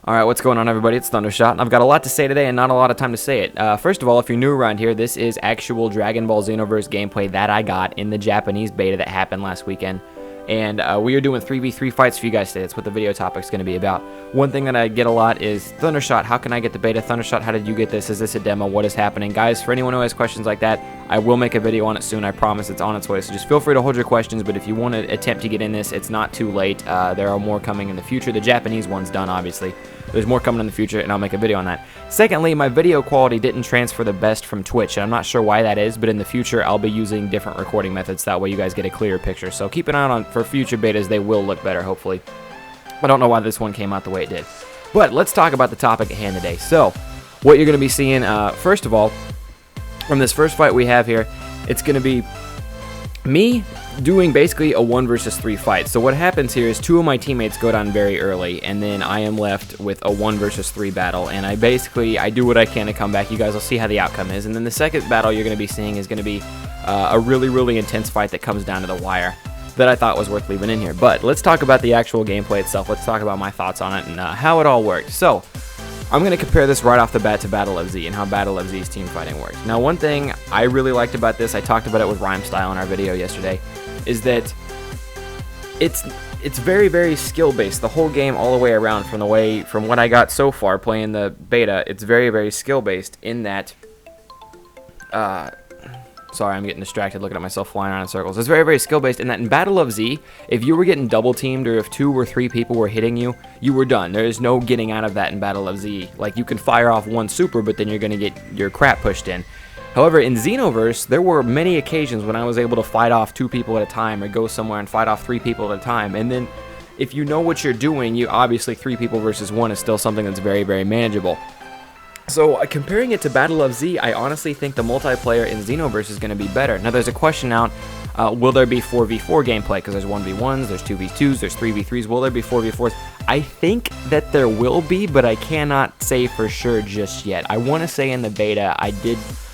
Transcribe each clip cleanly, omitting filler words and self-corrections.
Alright, what's going on, everybody? It's Thundershot, and I've got a lot to say today and not a lot of time to say it. First of all, if you're new around here, this is actual Dragon Ball Xenoverse gameplay that I got in the Japanese beta that happened last weekend. And we are doing 3v3 fights for you guys today. That's what the video topic's going to be about. One thing that I get a lot is, Thundershot, how can I get the beta? Thundershot, how did you get this? Is this a demo? What is happening? Guys, for anyone who has questions like that, I will make a video on it soon. I promise it's on its way. So just feel free to hold your questions, but if you want to attempt to get in this, it's not too late. There are more coming in the future. The Japanese one's done, obviously. There's more coming in the future, and I'll make a video on that. Secondly, my video quality didn't transfer the best from Twitch, and I'm not sure why that is, but in the future, I'll be using different recording methods. That way you guys get a clearer picture. So keep an eye on for future betas. They will look better, hopefully. I don't know why this one came out the way it did. But let's talk about the topic at hand today. So, what you're going to be seeing, first of all, from this first fight we have here, it's going to be me doing basically a 1 versus 3 fight. So what happens here is 2 of my teammates go down very early, and then I am left with a 1 versus 3 battle, and I do what I can to come back. You guys will see how the outcome is. And then the second battle you're going to be seeing is going to be a really, really intense fight that comes down to the wire that I thought was worth leaving in here. But let's talk about the actual gameplay itself. Let's talk about my thoughts on it and how it all worked. So I'm going to compare this right off the bat to Battle of Z and how Battle of Z's team fighting works. Now, one thing I really liked about this, I talked about it with Rhyme Style in our video yesterday, is that it's very, very skill-based. The whole game all the way around from what I got so far playing the beta, it's very, very skill-based in that... Sorry, I'm getting distracted looking at myself flying around in circles. It's very, very skill-based in that in Battle of Z, if you were getting double-teamed or if 2 or 3 people were hitting you, you were done. There is no getting out of that in Battle of Z. Like, you can fire off one super, but then you're going to get your crap pushed in. However, in Xenoverse, there were many occasions when I was able to fight off 2 people at a time or go somewhere and fight off 3 people at a time. And then, if you know what you're doing, you obviously 3 people versus 1 is still something that's very, very manageable. So, comparing it to Battle of Z, I honestly think the multiplayer in Xenoverse is going to be better. Now, there's a question out, will there be 4v4 gameplay? Because there's 1v1s, there's 2v2s, there's 3v3s. Will there be 4v4s? I think that there will be, but I cannot say for sure just yet. I want to say in the beta,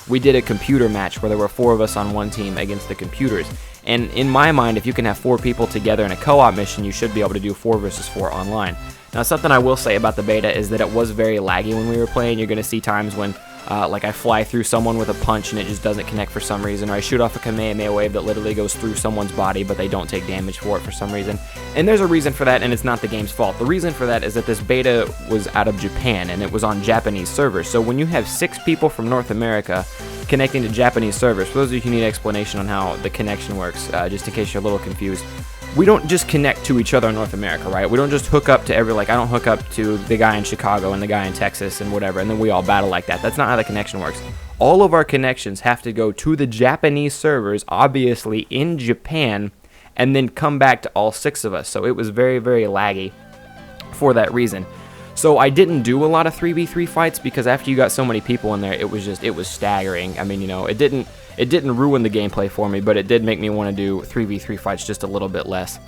we did a computer match where there were 4 of us on one team against the computers. And in my mind, if you can have 4 people together in a co-op mission, you should be able to do 4 versus 4 online. Now, something I will say about the beta is that it was very laggy when we were playing. You're going to see times when, like, I fly through someone with a punch and it just doesn't connect for some reason, or I shoot off a Kamehameha wave that literally goes through someone's body, but they don't take damage for it for some reason. And there's a reason for that, and it's not the game's fault. The reason for that is that this beta was out of Japan, and it was on Japanese servers. So when you have 6 people from North America connecting to Japanese servers, for those of you who need an explanation on how the connection works, just in case you're a little confused, we don't just connect to each other in North America, right? We don't just hook up to I don't hook up to the guy in Chicago and the guy in Texas and whatever, and then we all battle like that. That's not how the connection works. All of our connections have to go to the Japanese servers, obviously in Japan, and then come back to all 6 of us. So it was very, very laggy for that reason. So I didn't do a lot of 3v3 fights because after you got so many people in there, it was staggering. I mean, you know, it didn't ruin the gameplay for me, but it did make me want to do 3v3 fights just a little bit less.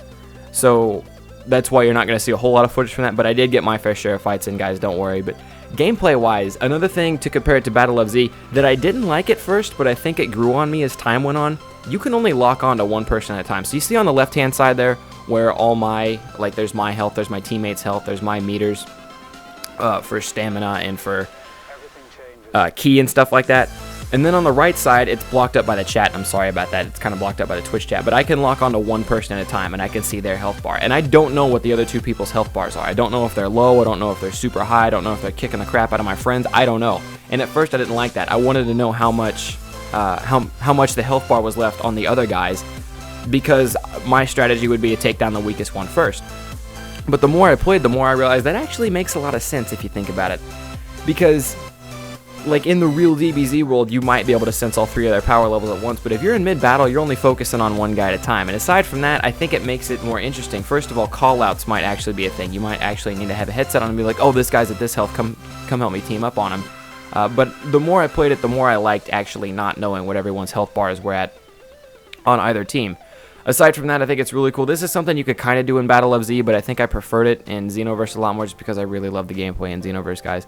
So that's why you're not going to see a whole lot of footage from that, but I did get my fair share of fights in, guys, don't worry. But gameplay-wise, another thing to compare it to Battle of Z that I didn't like at first, but I think it grew on me as time went on, you can only lock on to one person at a time. So you see on the left-hand side there where all my, like, there's my health, there's my teammates' health, there's my meters for stamina and for key and stuff like that. And then on the right side, it's blocked up by the chat. I'm sorry about that. It's kind of blocked up by the Twitch chat. But I can lock onto one person at a time, and I can see their health bar. And I don't know what the other 2 people's health bars are. I don't know if they're low. I don't know if they're super high. I don't know if they're kicking the crap out of my friends. I don't know. And at first, I didn't like that. I wanted to know how much the health bar was left on the other guys, because my strategy would be to take down the weakest one first. But the more I played, the more I realized that actually makes a lot of sense if you think about it. Because, like, in the real DBZ world, you might be able to sense all 3 of their power levels at once, but if you're in mid-battle, you're only focusing on one guy at a time. And aside from that, I think it makes it more interesting. First of all, call-outs might actually be a thing. You might actually need to have a headset on and be like, oh, this guy's at this health, come help me team up on him. But the more I played it, the more I liked actually not knowing what everyone's health bars were at on either team. Aside from that, I think it's really cool. This is something you could kind of do in Battle of Z, but I think I preferred it in Xenoverse a lot more just because I really love the gameplay in Xenoverse, guys.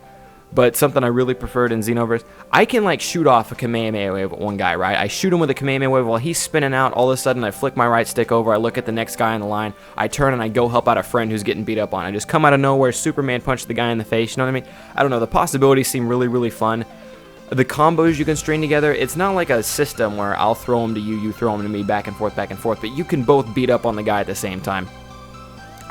But something I really preferred in Xenoverse, I can like shoot off a Kamehameha wave at one guy, right? I shoot him with a Kamehameha wave while he's spinning out. All of a sudden, I flick my right stick over. I look at the next guy in the line. I turn and I go help out a friend who's getting beat up on. I just come out of nowhere, Superman punch the guy in the face. You know what I mean? I don't know. The possibilities seem really, really fun. The combos you can string together, it's not like a system where I'll throw them to you, you throw them to me, back and forth, but you can both beat up on the guy at the same time.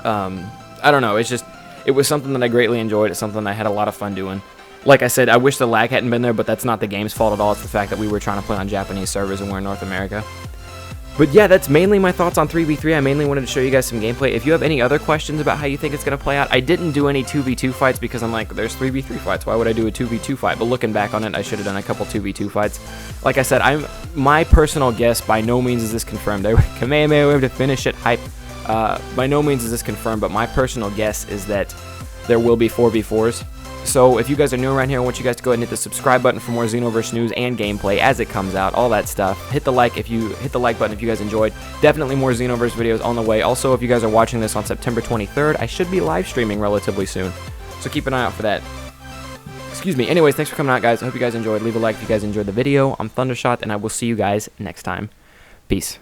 I don't know. It was something that I greatly enjoyed. It's something I had a lot of fun doing. Like I said, I wish the lag hadn't been there, but that's not the game's fault at all. It's the fact that we were trying to play on Japanese servers and we're in North America. But yeah, that's mainly my thoughts on 3v3. I mainly wanted to show you guys some gameplay. If you have any other questions about how you think it's going to play out, I didn't do any 2v2 fights because I'm like, there's 3v3 fights. Why would I do a 2v2 fight? But looking back on it, I should have done a couple 2v2 fights. Like I said, my personal guess, by no means is this confirmed. Kamehameha wave to finish it, hype. By no means is this confirmed, but my personal guess is that there will be 4v4s. So if you guys are new around here, I want you guys to go ahead and hit the subscribe button for more Xenoverse news and gameplay as it comes out, all that stuff. Hit the like button if you guys enjoyed. Definitely more Xenoverse videos on the way. Also, if you guys are watching this on September 23rd, I should be live streaming relatively soon. So keep an eye out for that. Excuse me. Anyways, thanks for coming out, guys. I hope you guys enjoyed. Leave a like if you guys enjoyed the video. I'm Thundershot, and I will see you guys next time. Peace.